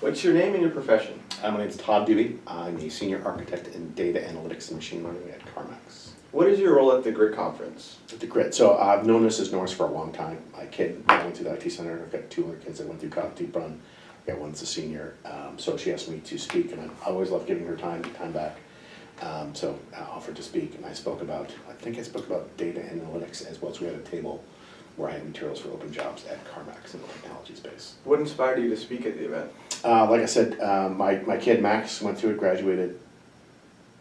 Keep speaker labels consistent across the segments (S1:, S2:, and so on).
S1: What's your name and your profession?
S2: My name is Todd Dube. I'm a senior architect in data analytics and machine learning at CarMax.
S1: What is your role at the GRID conference?
S2: At the GRID. So I've known Mrs. Norris for a long time. My kid went through the IT center. I've got two other kids that went through Deep Run. I've got one that's a senior. So she asked me to speak, and I always love giving her time back. So I offered to speak, and I spoke about data analytics as well as we had a table where I had materials for open jobs at CarMax in the technology space.
S1: What inspired you to speak at the event?
S2: Like I said, my kid Max went through it, graduated,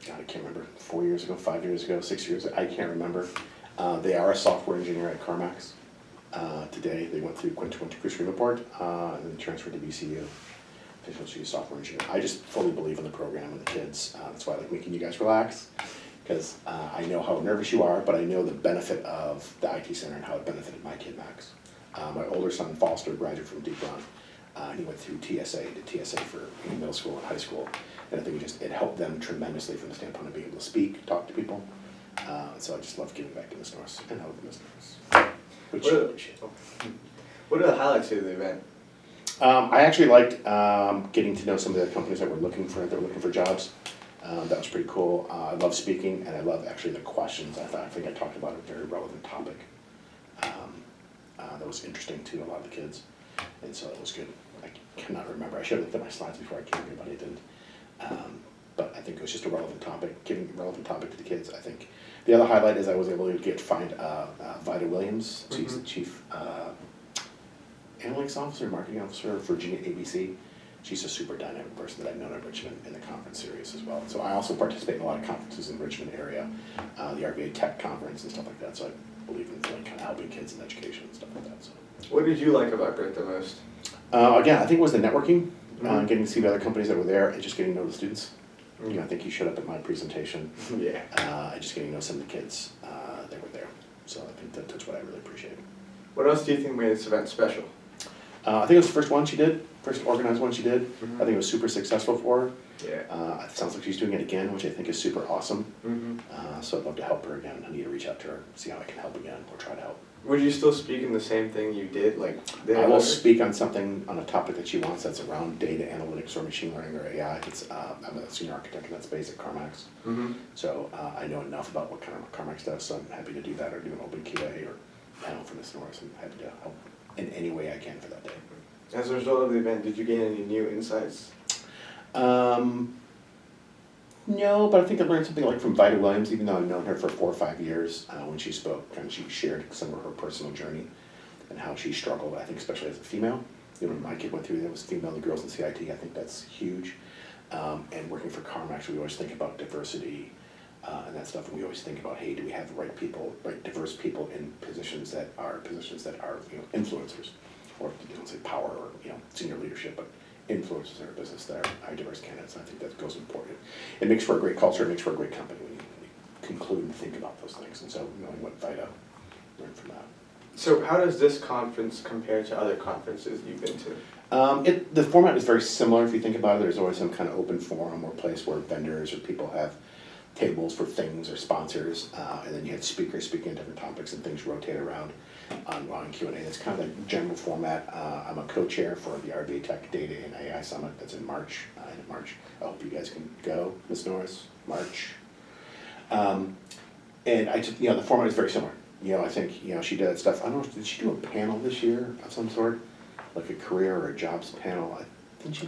S2: God, I can't remember, 4 years ago, 5 years ago, 6 years ago, I can't remember. They are a software engineer at CarMax. Today they went to Chris Report and then transferred to BCU. Officially a software engineer. I just fully believe in the program and the kids. That's why I like making you guys relax, because I know how nervous you are, but I know the benefit of the IT center and how it benefited my kid Max. My older son Foster graduated from Deep Run. He went through TSA, did TSA for middle school and high school, and I think it helped them tremendously from the standpoint of being able to speak, talk to people. So I just love giving back to Ms. Norris and helping Ms. Norris, which I appreciate.
S1: What are the highlights of the event?
S2: I actually liked getting to know some of the companies that were looking for jobs. That was pretty cool. I love speaking, and I love actually the questions. I think I talked about a very relevant topic that was interesting to a lot of the kids, and so it was good. I cannot remember. I should have looked at my slides before I came here, but I didn't. But I think it was just a relevant topic, giving a relevant topic to the kids. I think the other highlight is I was able to find Vida Williams. She's the chief analytics officer, marketing officer for Virginia ABC. She's a super dynamic person that I've known at Richmond in the conference series as well. So I also participate in a lot of conferences in the Richmond area, the RVA Tech Conference and stuff like that. So I believe in kind of helping kids in education and stuff like that. So.
S1: What did you like about GRID the most?
S2: Again, I think it was the networking, getting to see the other companies that were there and just getting to know the students. You know, I think you showed up at my presentation.
S1: Yeah.
S2: Just getting to know some of the kids that were there. So I think that's what I really appreciated.
S1: What else do you think made this event special?
S2: I think it was the first one she did, first organized one she did. I think it was super successful for her.
S1: Yeah.
S2: It sounds like she's doing it again, which I think is super awesome. So I'd love to help her again. I need to reach out to her, see how I can help again, or try to help.
S1: Would you still speak in the same thing you did?
S2: I will speak on something, on a topic that she wants that's around data analytics or machine learning or AI. I'm a senior architect in that space at CarMax. So I know enough about what kind of CarMax does, so I'm happy to do that, or do an open QA or panel for Ms. Norris. I'm happy to help in any way I can for that day.
S1: As a result of the event, did you gain any new insights?
S2: No, but I think I learned something like from Vida Williams, even though I've known her for 4 or 5 years. When she spoke, she shared some of her personal journey and how she struggled, I think especially as a female. You know, when my kid went through, that was female, the girls in CIT, I think that's huge. And working for CarMax, we always think about diversity and that stuff, and we always think about, hey, do we have the right people, diverse people in positions that are influencers, or you don't say power or senior leadership, but influencers in our business that are diverse candidates. And I think that goes important. It makes for a great culture. It makes for a great company when you conclude and think about those things. And so knowing what Vida learned from that.
S1: So how does this conference compare to other conferences you've been to?
S2: The format is very similar if you think about it. There's always some kind of open forum or place where vendors or people have tables for things or sponsors, and then you have speakers speaking on different topics and things rotate around on Q&A. That's kind of the general format. I'm a co-chair for the RVA Tech Data and AI Summit that's in March. I hope you guys can go, Ms. Norris, March. And I just, the format is very similar. I think, she did that stuff. I don't know, did she do a panel this year of some sort? Like a career or a jobs panel? I think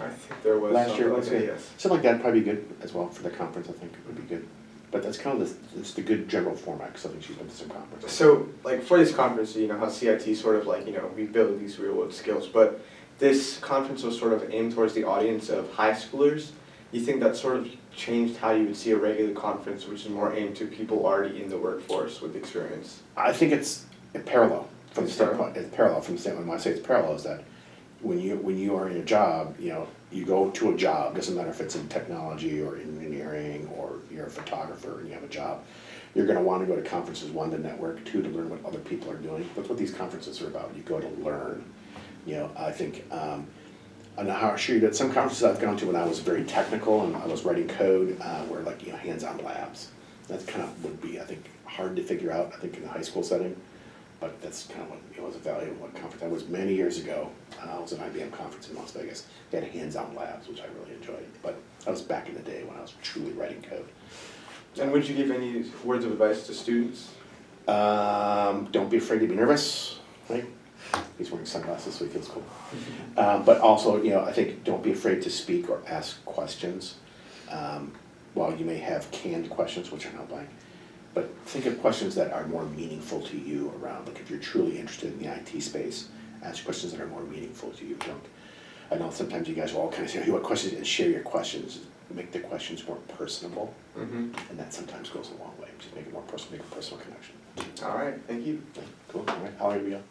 S1: there was
S2: last year.
S1: Like that, yes.
S2: Something like that would probably be good as well for the conference. I think it would be good. But that's kind of the good general format, because I think she's been to some conferences.
S1: So, for this conference, how CIT is sort of we build these real world skills, but this conference was sort of aimed towards the audience of high schoolers. You think that sort of changed how you would see a regular conference, which is more aimed to people already in the workforce with experience?
S2: I think it's parallel from the standpoint. It's parallel from the standpoint. When I say it's parallel, is that when you are in a job, you go to a job. Doesn't matter if it's in technology or engineering or you're a photographer and you have a job. You're going to want to go to conferences, 1, to network, 2, to learn what other people are doing. That's what these conferences are about. You go to learn. I think. I'm not sure you did. Some conferences I've gone to when I was very technical and I was writing code were hands-on labs. That kind of would be, I think, hard to figure out, I think, in a high school setting. but that's kind of what, it was a value of what conference, that was many years ago. It was an IBM conference in Las Vegas. They had hands-on labs, which I really enjoyed, but that was back in the day when I was truly writing code.
S1: And would you give any words of advice to students?
S2: Don't be afraid to be nervous, right? He's wearing sunglasses, so he feels cool. But also, I think don't be afraid to speak or ask questions. While you may have canned questions, which are now blank, but think of questions that are more meaningful to you around, like if you're truly interested in the IT space, ask questions that are more meaningful to you. I know sometimes you guys will all kind of say, hey, what questions, and share your questions, make the questions more personable, and that sometimes goes a long way. Just make it more personal, make a personal connection.
S1: All right, thank you.
S2: Cool, all right, how are you?